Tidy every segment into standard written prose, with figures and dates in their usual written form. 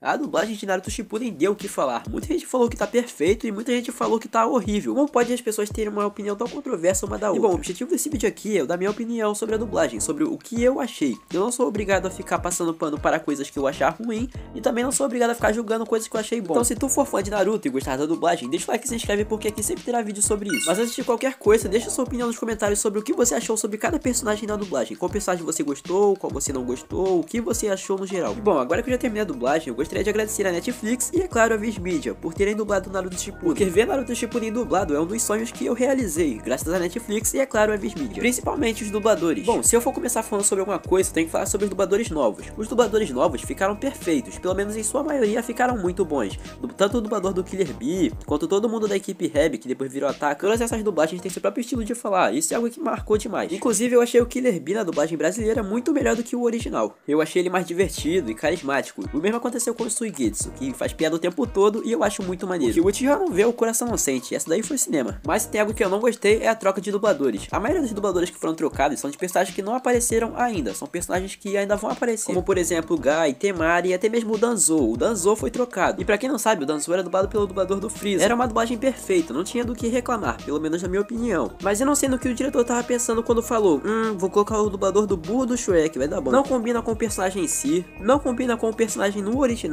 A dublagem de Naruto Shippuden deu o que falar. Muita gente falou que tá perfeito e muita gente falou que tá horrível. Como pode as pessoas terem uma opinião tão controversa uma da outra? E bom, o objetivo desse vídeo aqui é eu dar minha opinião sobre a dublagem, sobre o que eu achei. Eu não sou obrigado a ficar passando pano para coisas que eu achar ruim e também não sou obrigado a ficar julgando coisas que eu achei bom. Então se tu for fã de Naruto e gostar da dublagem, deixa o like e se inscreve porque aqui sempre terá vídeo sobre isso. Mas antes de qualquer coisa, deixa sua opinião nos comentários sobre o que você achou sobre cada personagem da dublagem. Qual personagem você gostou, qual você não gostou, o que você achou no geral. E bom, agora que eu já terminei a dublagem, eu gostaria de agradecer a Netflix e é claro a Viz Media por terem dublado Naruto Shippuden. Porque ver Naruto Shippuden dublado é um dos sonhos que eu realizei, graças a Netflix e é claro a Viz Media. Principalmente os dubladores. Bom, se eu for começar falando sobre alguma coisa, eu tenho que falar sobre os dubladores novos. Os dubladores novos ficaram perfeitos, pelo menos em sua maioria ficaram muito bons. Tanto o dublador do Killer Bee, quanto todo mundo da equipe Reb, que depois virou Ataque, todas essas dublagens têm seu próprio estilo de falar, isso é algo que marcou demais. Inclusive eu achei o Killer Bee na dublagem brasileira muito melhor do que o original. Eu achei ele mais divertido e carismático. O mesmo aconteceu com o Suigetsu, que faz piada o tempo todo e eu acho muito maneiro. O que o Uchiha não vê, o coração não sente, essa daí foi cinema. Mas se tem algo que eu não gostei é a troca de dubladores. A maioria dos dubladores que foram trocados são de personagens que não apareceram ainda, são personagens que ainda vão aparecer. Como por exemplo o Guy, Temari e até mesmo o Danzo. O Danzo foi trocado. E pra quem não sabe, o Danzo era dublado pelo dublador do Freeza. Era uma dublagem perfeita, não tinha do que reclamar, pelo menos na minha opinião. Mas eu não sei no que o diretor tava pensando quando falou, vou colocar o dublador do burro do Shrek, vai dar bom. Não combina com o personagem em si, não combina com o personagem no original,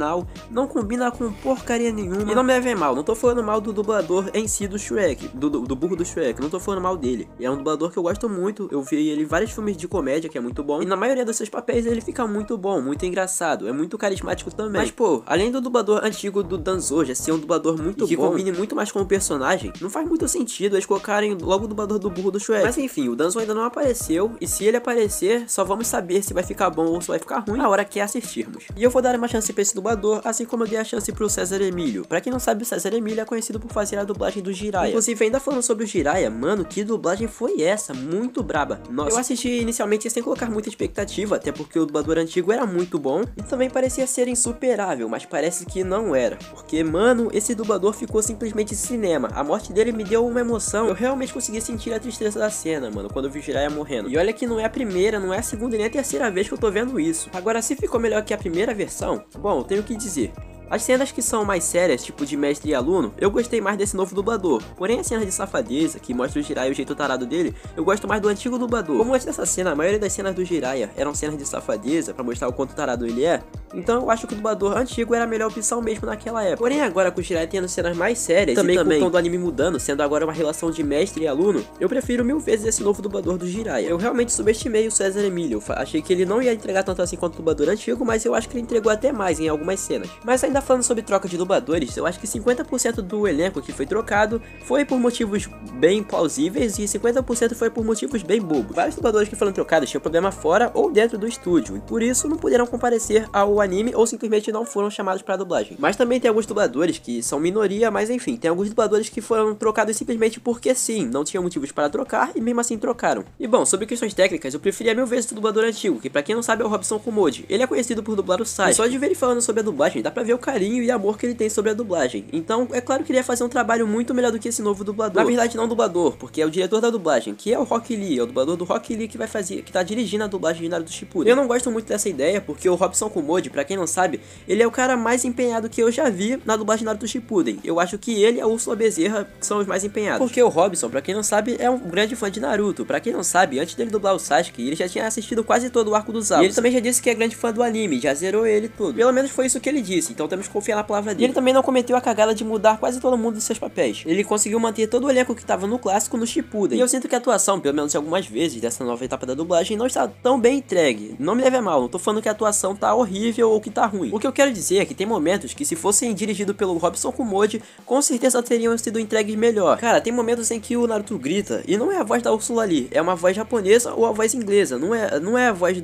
não combina com porcaria nenhuma. E não me levem mal, não tô falando mal do dublador em si do Shrek, do burro do Shrek, não tô falando mal dele. É um dublador que eu gosto muito, eu vi ele em vários filmes de comédia, que é muito bom. E na maioria dos seus papéis ele fica muito bom, muito engraçado, é muito carismático também. Mas pô, além do dublador antigo do Danzo já ser um dublador muito bom, que combine muito mais com o personagem, não faz muito sentido eles colocarem logo o dublador do burro do Shrek. Mas enfim, o Danzo ainda não apareceu, e se ele aparecer, só vamos saber se vai ficar bom ou se vai ficar ruim na hora que assistirmos. E eu vou dar uma chance pra esse dublador, assim como eu dei a chance pro César Emílio. Pra quem não sabe, o César Emílio é conhecido por fazer a dublagem do Jiraiya. Inclusive, ainda falando sobre o Jiraiya, mano, que dublagem foi essa? Muito braba. Nossa, eu assisti inicialmente sem colocar muita expectativa, até porque o dublador antigo era muito bom e também parecia ser insuperável, mas parece que não era. Porque, mano, esse dublador ficou simplesmente cinema. A morte dele me deu uma emoção. Eu realmente consegui sentir a tristeza da cena, mano, quando eu vi o Jiraiya morrendo. E olha que não é a primeira, não é a segunda e nem a terceira vez que eu tô vendo isso. Agora, se ficou melhor que a primeira versão, bom, eu tenho que dizer. As cenas que são mais sérias, tipo de mestre e aluno, eu gostei mais desse novo dublador. Porém, as cenas de safadeza, que mostra o Jiraiya e o jeito tarado dele, eu gosto mais do antigo dublador. Como antes dessa cena, a maioria das cenas do Jiraiya eram cenas de safadeza, pra mostrar o quanto tarado ele é, então eu acho que o dublador antigo era a melhor opção mesmo naquela época. Porém, agora com o Jiraiya tendo cenas mais sérias, também com o tom do anime mudando, sendo agora uma relação de mestre e aluno, eu prefiro mil vezes esse novo dublador do Jiraiya. Eu realmente subestimei o César Emílio, achei que ele não ia entregar tanto assim quanto o dublador antigo, mas eu acho que ele entregou até mais em algumas cenas. Mas ainda falando sobre troca de dubladores, eu acho que 50% do elenco que foi trocado foi por motivos bem plausíveis e 50% foi por motivos bem bobos. Vários dubladores que foram trocados tinham problema fora ou dentro do estúdio, e por isso não puderam comparecer ao anime ou simplesmente não foram chamados para dublagem. Mas também tem alguns dubladores que são minoria, mas enfim, tem alguns dubladores que foram trocados simplesmente porque sim, não tinham motivos para trocar e mesmo assim trocaram. E bom, sobre questões técnicas, eu preferia mil vezes o dublador antigo, que pra quem não sabe é o Robson Kumode. Ele é conhecido por dublar o Sasuke, e só de ver ele falando sobre a dublagem, dá pra ver o carinho e amor que ele tem sobre a dublagem. Então, é claro que ele ia fazer um trabalho muito melhor do que esse novo dublador. Na verdade, não dublador, porque é o diretor da dublagem, que é o Rock Lee, é o dublador do Rock Lee que vai fazer, que tá dirigindo a dublagem de Naruto Shippuden. Eu não gosto muito dessa ideia, porque o Robson Kumode, pra quem não sabe, ele é o cara mais empenhado que eu já vi na dublagem de Naruto Shippuden. Eu acho que ele e a Úrsula Bezerra são os mais empenhados. Porque o Robson, pra quem não sabe, é um grande fã de Naruto. Pra quem não sabe, antes dele dublar o Sasuke, ele já tinha assistido quase todo o arco dos Zabuza. E ele também já disse que é grande fã do anime, já zerou ele tudo. Pelo menos foi isso que ele disse, então temos que confiar na palavra dele. E ele também não cometeu a cagada de mudar quase todo mundo dos seus papéis. Ele conseguiu manter todo o elenco que estava no clássico no Shippuden. E eu sinto que a atuação, pelo menos algumas vezes, dessa nova etapa da dublagem não está tão bem entregue. Não me leve a mal, não tô falando que a atuação tá horrível ou que tá ruim. O que eu quero dizer é que tem momentos que se fossem dirigidos pelo Robson Kumode, com certeza teriam sido entregues melhor. Cara, tem momentos em que o Naruto grita, e não é a voz da Úrsula ali, é uma voz japonesa ou a voz inglesa, não é a voz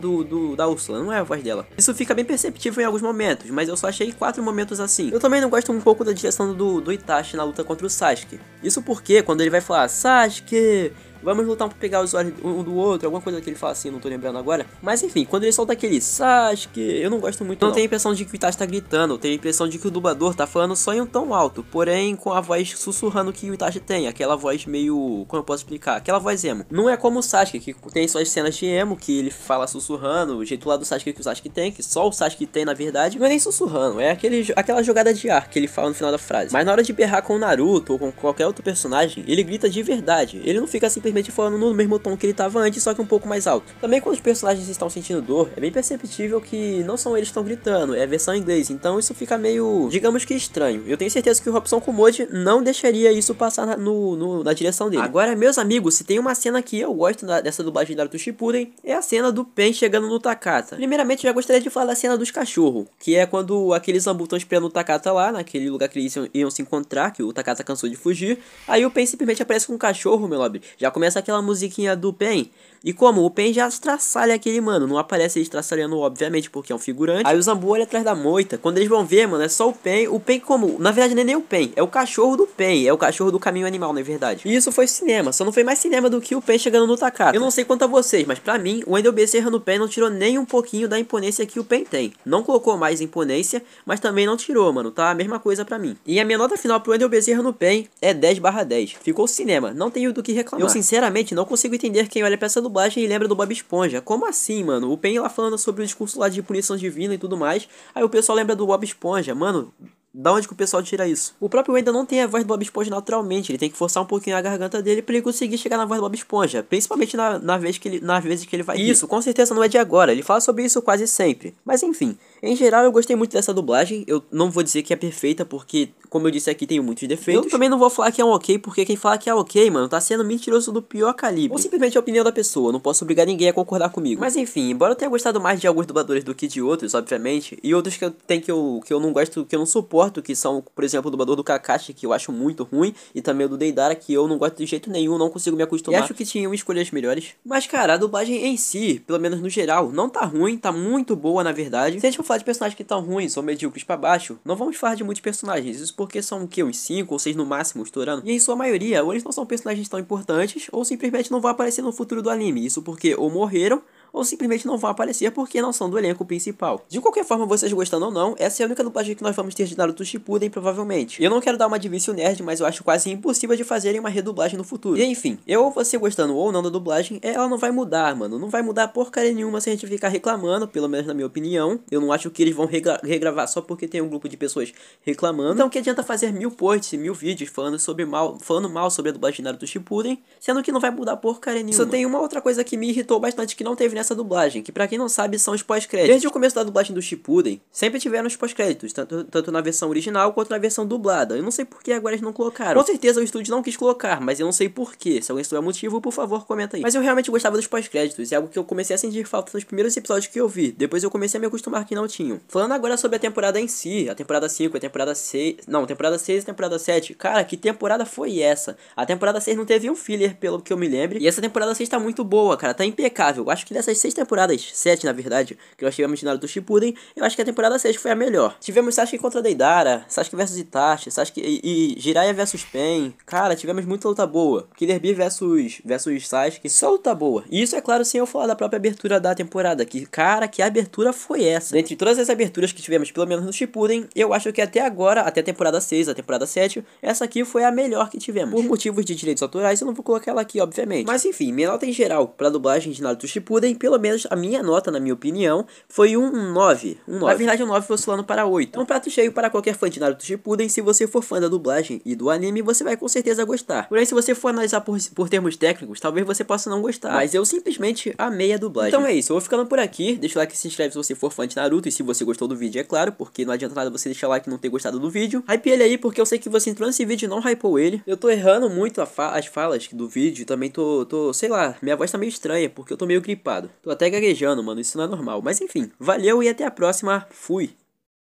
da Úrsula, não é a voz dela. Isso fica bem perceptível em alguns momentos, mas eu só achei 4 momentos assim. Eu também não gosto um pouco da direção do Itachi na luta contra o Sasuke. Isso porque quando ele vai falar Sasuke, vamos lutar pra pegar os olhos um do outro, alguma coisa que ele fala assim, não tô lembrando agora. Mas enfim, quando ele solta aquele Sasuke, eu não gosto muito não. Tenho a impressão de que o Itachi tá gritando, eu tenho a impressão de que o dublador tá falando só em um tom alto, porém com a voz sussurrando que o Itachi tem, aquela voz meio, como eu posso explicar, aquela voz emo. Não é como o Sasuke, que tem suas cenas de emo, que ele fala sussurrando, o jeito lá do Sasuke que o Sasuke tem, que só o Sasuke tem na verdade, não é nem sussurrando, é aquela jogada de ar que ele fala no final da frase. Mas na hora de berrar com o Naruto ou com qualquer outro personagem, ele grita de verdade, ele não fica simplesmente falando no mesmo tom que ele tava antes, só que um pouco mais alto. Também quando os personagens estão sentindo dor, é bem perceptível que não são eles que estão gritando, é a versão em inglês, então isso fica meio, digamos que estranho. Eu tenho certeza que o Robson Kumoji não deixaria isso passar na direção dele. Agora, meus amigos, se tem uma cena que eu gosto dessa dublagem de Naruto Shippuden, é a cena do Pen chegando no Takata. Primeiramente, eu já gostaria de falar da cena dos cachorros, que é quando aqueles Zambu estão esperando o Takata lá, naquele lugar que eles iam se encontrar, que o Takata cansou de fugir. Aí o Pen simplesmente aparece com um cachorro, meu nobre. Já começa aquela musiquinha do Pen. E como o Pen já estraçalha aquele mano, não aparece ele estraçalhando, obviamente, porque é um figurante. Aí o Zambu olha atrás da moita. Quando eles vão ver, mano, é só o Pen. O Pen como? Na verdade, não é nem o Pen, é o cachorro do Pen. É o cachorro do caminho animal, na verdade. E isso foi cinema, só não foi mais cinema do que o Pen chegando no Takata. Eu não sei quanto a vocês, mas pra mim, o Wendell Bezerra no Pen não tirou nem um pouquinho da imponência que o Pen tem. Não colocou mais imponência, mas também não tirou, mano. Tá a mesma coisa pra mim. E a minha nota final pro Wendell Bezerra no Pen é 10/10. Ficou cinema, não tenho do que reclamar. Eu sinceramente não consigo entender quem olha pra essa dublagem e lembra do Bob Esponja. Como assim, mano? O Pen lá falando sobre o discurso lá de punição divina e tudo mais. Aí o pessoal lembra do Bob Esponja. Mano, da onde que o pessoal tira isso? O próprio Wendell não tem a voz do Bob Esponja naturalmente. Ele tem que forçar um pouquinho a garganta dele pra ele conseguir chegar na voz do Bob Esponja. Principalmente nas vezes que ele vai. Isso, com certeza não é de agora. Ele fala sobre isso quase sempre. Mas enfim, em geral eu gostei muito dessa dublagem. Eu não vou dizer que é perfeita, porque, como eu disse aqui, tem muitos defeitos. Eu também não vou falar que é um ok, porque quem fala que é ok, mano, tá sendo mentiroso do pior calibre. Ou simplesmente a opinião da pessoa. Eu não posso obrigar ninguém a concordar comigo. Mas enfim, embora eu tenha gostado mais de alguns dubladores do que de outros, obviamente, e outros que eu não gosto, que eu não suporto, que são, por exemplo, o dublador do Kakashi, que eu acho muito ruim, e também o do Deidara, que eu não gosto de jeito nenhum, não consigo me acostumar. E acho que tinham escolhas melhores. Mas, cara, a dublagem em si, pelo menos no geral, não tá ruim, tá muito boa, na verdade. Se a gente for falar de personagens que estão ruins ou medíocres pra baixo, não vamos falar de muitos personagens. Isso porque são o quê? Uns 5 ou 6 no máximo, estourando. E em sua maioria, ou eles não são personagens tão importantes, ou simplesmente não vão aparecer no futuro do anime. Isso porque ou morreram, ou simplesmente não vão aparecer porque não são do elenco principal. De qualquer forma, vocês gostando ou não, essa é a única dublagem que nós vamos ter de Naruto Shippuden, provavelmente. Eu não quero dar uma de vício nerd, mas eu acho quase impossível de fazerem uma redublagem no futuro. E enfim, você gostando ou não da dublagem, ela não vai mudar, mano. Não vai mudar porcaria nenhuma se a gente ficar reclamando, pelo menos na minha opinião. Eu não acho que eles vão regravar só porque tem um grupo de pessoas reclamando. Então que adianta fazer 1000 posts, 1000 vídeos falando mal sobre a dublagem de Naruto Shippuden, sendo que não vai mudar porcaria nenhuma. Só tem uma outra coisa que me irritou bastante que não teve nessa dublagem, que pra quem não sabe são os pós-créditos. Desde o começo da dublagem do Shippuden, sempre tiveram os pós-créditos, tanto na versão original quanto na versão dublada. Eu não sei por que agora eles não colocaram. Com certeza o estúdio não quis colocar, mas eu não sei por que. Se alguém souber motivo, por favor, comenta aí. Mas eu realmente gostava dos pós-créditos, é algo que eu comecei a sentir falta nos primeiros episódios que eu vi. Depois eu comecei a me acostumar que não tinham. Falando agora sobre a temporada em si, a temporada 5, a temporada 6... Não, temporada 6 e temporada 7. Cara, que temporada foi essa? A temporada 6 não teve um filler, pelo que eu me lembre. E essa temporada 6 tá muito boa, cara. Tá impecável. Eu acho que dessas 6 temporadas, 7 na verdade, que nós tivemos de Naruto Shippuden, eu acho que a temporada 6 foi a melhor. Tivemos Sasuke contra Deidara, Sasuke vs Itachi, Sasuke e Jiraiya vs Pen. Cara, tivemos muita luta boa. Killer Bee vs Sasuke, só luta boa. E isso é claro sem eu falar da própria abertura da temporada, que cara, que abertura foi essa? Dentre todas as aberturas que tivemos, pelo menos no Shippuden, eu acho que até agora, até a temporada 6, a temporada 7, essa aqui foi a melhor que tivemos. Por motivos de direitos autorais, eu não vou colocar ela aqui, obviamente. Mas enfim, minha nota em geral pra dublagem de Naruto Shippuden, pelo menos a minha nota, na minha opinião, foi um 9. Na verdade, um 9 oscilando para 8. É um prato cheio para qualquer fã de Naruto Shippuden. Se você for fã da dublagem e do anime, você vai com certeza gostar. Porém, se você for analisar por termos técnicos, talvez você possa não gostar. Mas eu simplesmente amei a dublagem. Então é isso, eu vou ficando por aqui. Deixa o like e se inscreve se você for fã de Naruto e se você gostou do vídeo, é claro, porque não adianta nada você deixar o like e não ter gostado do vídeo. Hype ele aí, porque eu sei que você entrou nesse vídeo e não hypou ele. Eu tô errando muito as falas do vídeo, também tô, sei lá, minha voz tá meio estranha, porque eu tô meio gripado. Tô até gaguejando, mano, isso não é normal. Mas enfim, valeu e até a próxima. Fui!